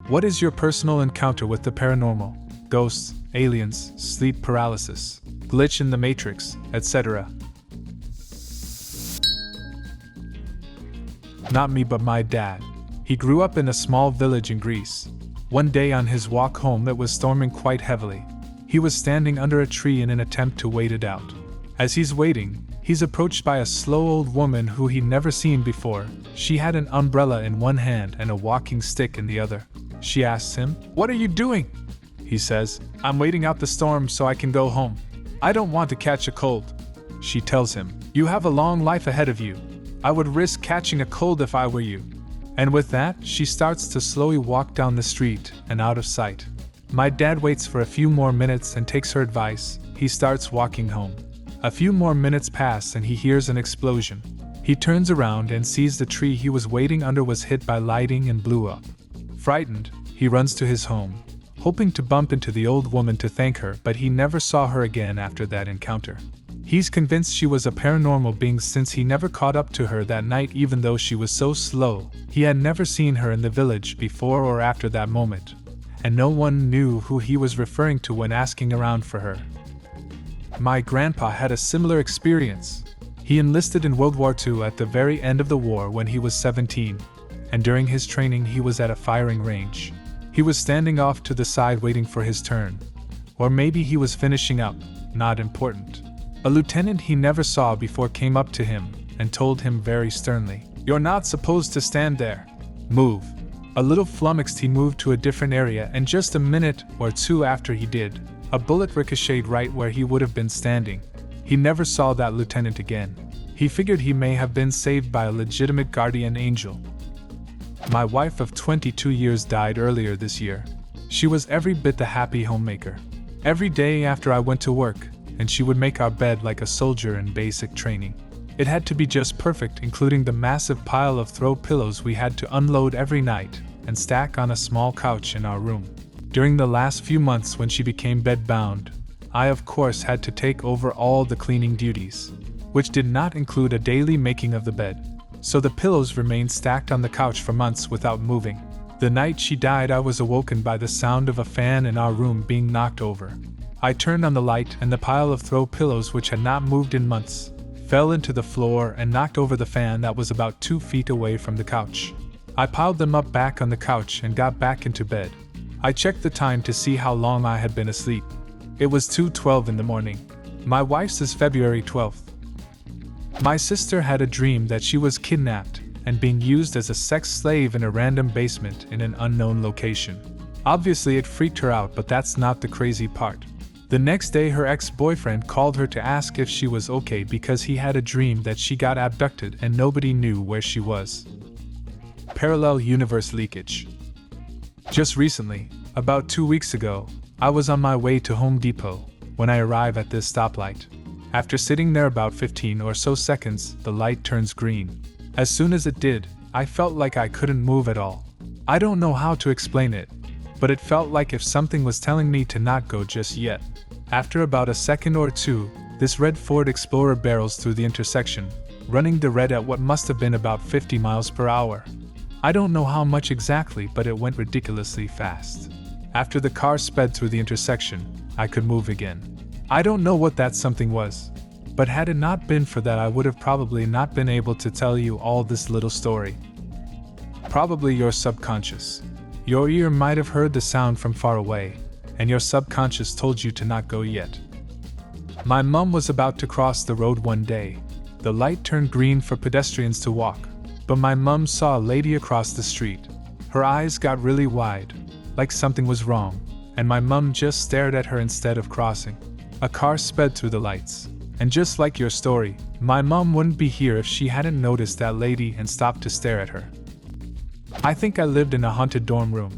What is your personal encounter with the paranormal? Ghosts, aliens, sleep paralysis, glitch in the matrix, etc. Not me, but my dad. He grew up in a small village in Greece. One day on his walk home it was storming quite heavily. He was standing under a tree in an attempt to wait it out. As he's waiting, he's approached by a slow old woman who he'd never seen before. She had an umbrella in one hand and a walking stick in the other. She asks him, "What are you doing?" He says, "I'm waiting out the storm so I can go home. I don't want to catch a cold." She tells him, "You have a long life ahead of you. I would risk catching a cold if I were you." And with that, she starts to slowly walk down the street and out of sight. My dad waits for a few more minutes and takes her advice. He starts walking home. A few more minutes pass and he hears an explosion. He turns around and sees the tree he was waiting under was hit by lightning and blew up. Frightened, he runs to his home, hoping to bump into the old woman to thank her, but he never saw her again after that encounter. He's convinced she was a paranormal being since he never caught up to her that night, even though she was so slow. He had never seen her in the village before or after that moment, and no one knew who he was referring to when asking around for her. My grandpa had a similar experience. He enlisted in World War II at the very end of the war when he was 17, and during his training he was at a firing range. He was standing off to the side waiting for his turn. Or maybe he was finishing up, not important. A lieutenant he never saw before came up to him and told him very sternly, "You're not supposed to stand there. Move." A little flummoxed, he moved to a different area, and just a minute or two after he did, a bullet ricocheted right where he would have been standing. He never saw that lieutenant again. He figured he may have been saved by a legitimate guardian angel. My wife of 22 years died earlier this year. She was every bit the happy homemaker. Every day after I went to work, and she would make our bed like a soldier in basic training. It had to be just perfect, including the massive pile of throw pillows we had to unload every night and stack on a small couch in our room. During the last few months when she became bed-bound, I of course had to take over all the cleaning duties, which did not include a daily making of the bed. So the pillows remained stacked on the couch for months without moving. The night she died, I was awoken by the sound of a fan in our room being knocked over. I turned on the light and the pile of throw pillows, which had not moved in months, fell into the floor and knocked over the fan that was about 2 feet away from the couch. I piled them up back on the couch and got back into bed. I checked the time to see how long I had been asleep. It was 2:12 in the morning. My wife's is February 12th. My sister had a dream that she was kidnapped and being used as a sex slave in a random basement in an unknown location. Obviously it freaked her out, but that's not the crazy part. The next day her ex-boyfriend called her to ask if she was okay because he had a dream that she got abducted and nobody knew where she was. Parallel universe leakage. Just recently, about 2 weeks ago, I was on my way to Home Depot when I arrive at this stoplight. After sitting there about 15 or so seconds, the light turns green. As soon as it did, I felt like I couldn't move at all. I don't know how to explain it, but it felt like if something was telling me to not go just yet. After about a second or two, this red Ford Explorer barrels through the intersection, running the red at what must have been about 50 miles per hour. I don't know how much exactly, but it went ridiculously fast. After the car sped through the intersection, I could move again. I don't know what that something was, but had it not been for that, I would have probably not been able to tell you all this little story. Probably your subconscious. Your ear might have heard the sound from far away, and your subconscious told you to not go yet. My mom was about to cross the road one day. The light turned green for pedestrians to walk, but my mom saw a lady across the street. Her eyes got really wide, like something was wrong, and my mom just stared at her instead of crossing. A car sped through the lights, and just like your story, my mom wouldn't be here if she hadn't noticed that lady and stopped to stare at her. I think I lived in a haunted dorm room.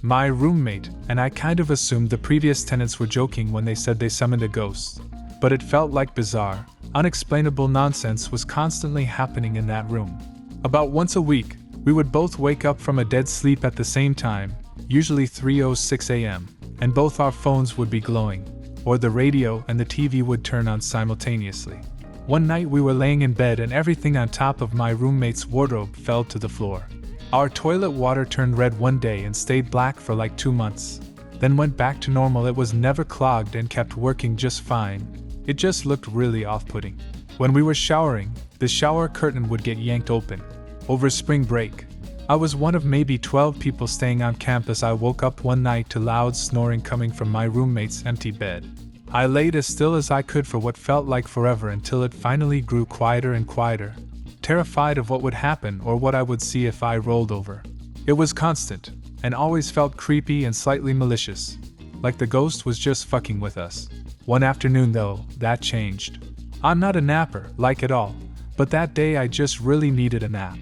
My roommate and I kind of assumed the previous tenants were joking when they said they summoned a ghost, but it felt like bizarre, unexplainable nonsense was constantly happening in that room. About once a week, we would both wake up from a dead sleep at the same time, usually 3:06 a.m., and both our phones would be glowing, or the radio and the TV would turn on simultaneously. One night we were laying in bed and everything on top of my roommate's wardrobe fell to the floor. Our toilet water turned red one day and stayed black for like 2 months. Then went back to normal. It was never clogged and kept working just fine. It just looked really off-putting. When we were showering, the shower curtain would get yanked open. Over spring break, I was one of maybe 12 people staying on campus. I woke up one night to loud snoring coming from my roommate's empty bed. I laid as still as I could for what felt like forever until it finally grew quieter and quieter, terrified of what would happen or what I would see if I rolled over. It was constant, and always felt creepy and slightly malicious, like the ghost was just fucking with us. One afternoon though, that changed. I'm not a napper, like at all, but that day I just really needed a nap.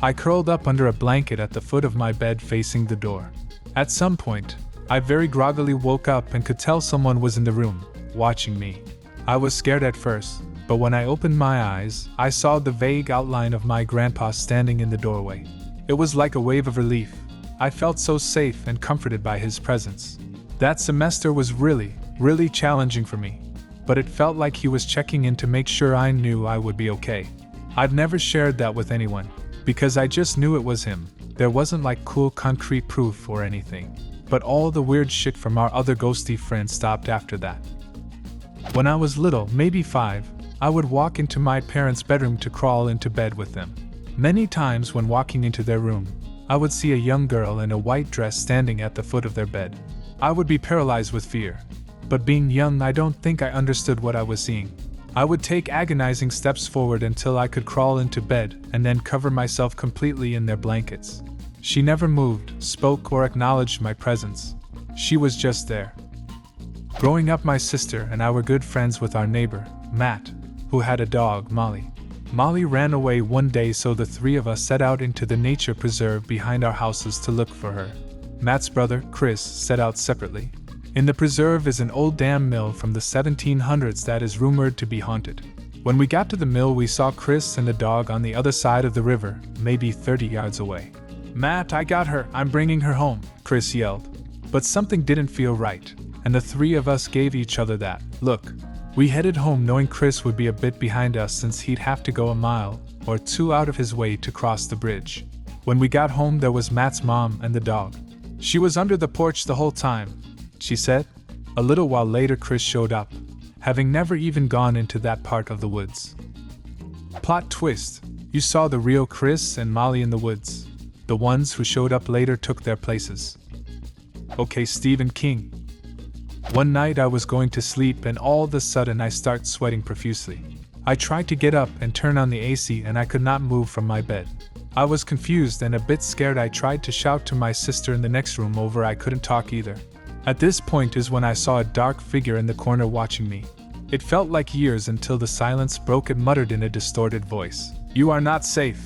I curled up under a blanket at the foot of my bed facing the door. At some point, I very groggily woke up and could tell someone was in the room, watching me. I was scared at first, but when I opened my eyes, I saw the vague outline of my grandpa standing in the doorway. It was like a wave of relief. I felt so safe and comforted by his presence. That semester was really challenging for me, but it felt like he was checking in to make sure I knew I would be okay. I've never shared that with anyone, because I just knew it was him. There wasn't like cool concrete proof or anything. But all the weird shit from our other ghosty friends stopped after that. When I was little, maybe 5, I would walk into my parents' bedroom to crawl into bed with them. Many times when walking into their room, I would see a young girl in a white dress standing at the foot of their bed. I would be paralyzed with fear. But being young, I don't think I understood what I was seeing. I would take agonizing steps forward until I could crawl into bed and then cover myself completely in their blankets. She never moved, spoke, or acknowledged my presence. She was just there. Growing up, my sister and I were good friends with our neighbor, Matt, who had a dog, Molly. Molly ran away one day, so the 3 of us set out into the nature preserve behind our houses to look for her. Matt's brother, Chris, set out separately. In the preserve is an old dam mill from the 1700s that is rumored to be haunted. When we got to the mill, we saw Chris and the dog on the other side of the river, maybe 30 yards away. "Matt, I got her, I'm bringing her home," Chris yelled. But something didn't feel right, and the 3 of us gave each other that look. We headed home knowing Chris would be a bit behind us since he'd have to go a mile or 2 out of his way to cross the bridge. When we got home, there was Matt's mom and the dog. "She was under the porch the whole time," she said. A little while later, Chris showed up, having never even gone into that part of the woods. Plot twist: you saw the real Chris and Molly in the woods. The ones who showed up later took their places. Okay, Stephen King. One night I was going to sleep and all of a sudden I start sweating profusely. I tried to get up and turn on the AC and I could not move from my bed. I was confused and a bit scared. I tried to shout to my sister in the next room over. I couldn't talk either. At this point is when I saw a dark figure in the corner watching me. It felt like years until the silence broke. It muttered in a distorted voice, "You are not safe."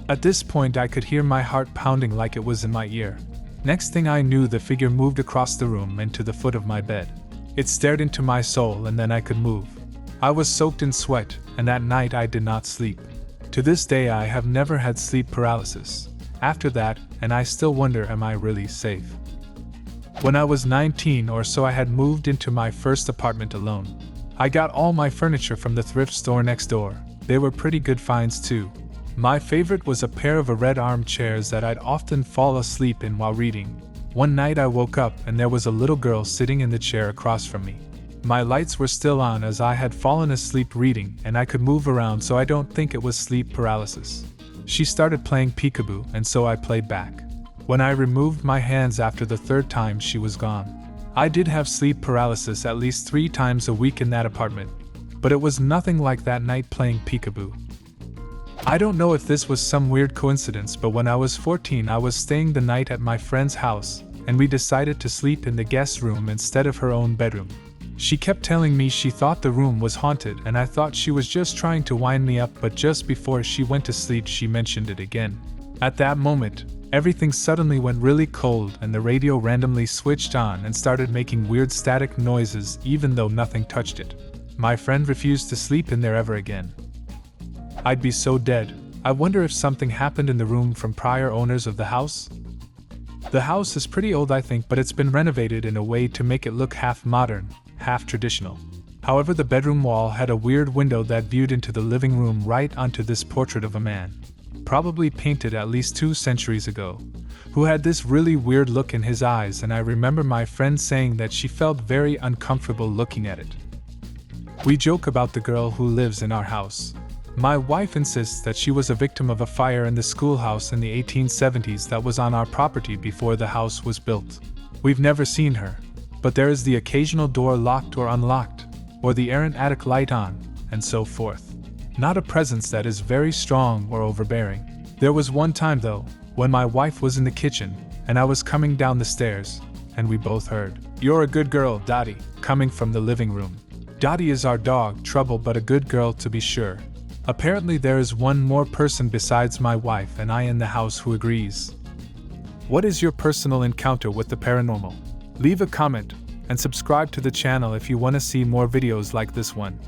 At this point I could hear my heart pounding like it was in my ear. Next thing I knew, the figure moved across the room and to the foot of my bed. It stared into my soul and then I could move. I was soaked in sweat, and that night I did not sleep. To this day I have never had sleep paralysis after that, and I still wonder, am I really safe? When I was 19 or so, I had moved into my first apartment alone. I got all my furniture from the thrift store next door. They were pretty good finds too. My favorite was a pair of red armchairs that I'd often fall asleep in while reading. One night I woke up and there was a little girl sitting in the chair across from me. My lights were still on as I had fallen asleep reading, and I could move around, so I don't think it was sleep paralysis. She started playing peekaboo, and so I played back. When I removed my hands after the 3rd time, she was gone. I did have sleep paralysis at least 3 times a week in that apartment, but it was nothing like that night playing peekaboo. I don't know if this was some weird coincidence, but when I was 14 I was staying the night at my friend's house, and we decided to sleep in the guest room instead of her own bedroom. She kept telling me she thought the room was haunted, and I thought she was just trying to wind me up, but just before she went to sleep she mentioned it again. At that moment, everything suddenly went really cold and the radio randomly switched on and started making weird static noises even though nothing touched it. My friend refused to sleep in there ever again. I'd be so dead. I wonder if something happened in the room from prior owners of the house? The house is pretty old, I think, but it's been renovated in a way to make it look half modern, half traditional. However, the bedroom wall had a weird window that viewed into the living room right onto this portrait of a man. probably painted at least 2 centuries ago, who had this really weird look in his eyes, and I remember my friend saying that she felt very uncomfortable looking at it. We joke about the girl who lives in our house. My wife insists that she was a victim of a fire in the schoolhouse in the 1870s that was on our property before the house was built. We've never seen her, but there is the occasional door locked or unlocked, or the errant attic light on, and so forth. Not a presence that is very strong or overbearing. There was one time, though, when my wife was in the kitchen, and I was coming down the stairs, and we both heard, "You're a good girl, Dottie," coming from the living room. Dottie is our dog, Trouble, but a good girl to be sure. Apparently there is one more person besides my wife and I in the house who agrees. What is your personal encounter with the paranormal? Leave a comment and subscribe to the channel if you want to see more videos like this one.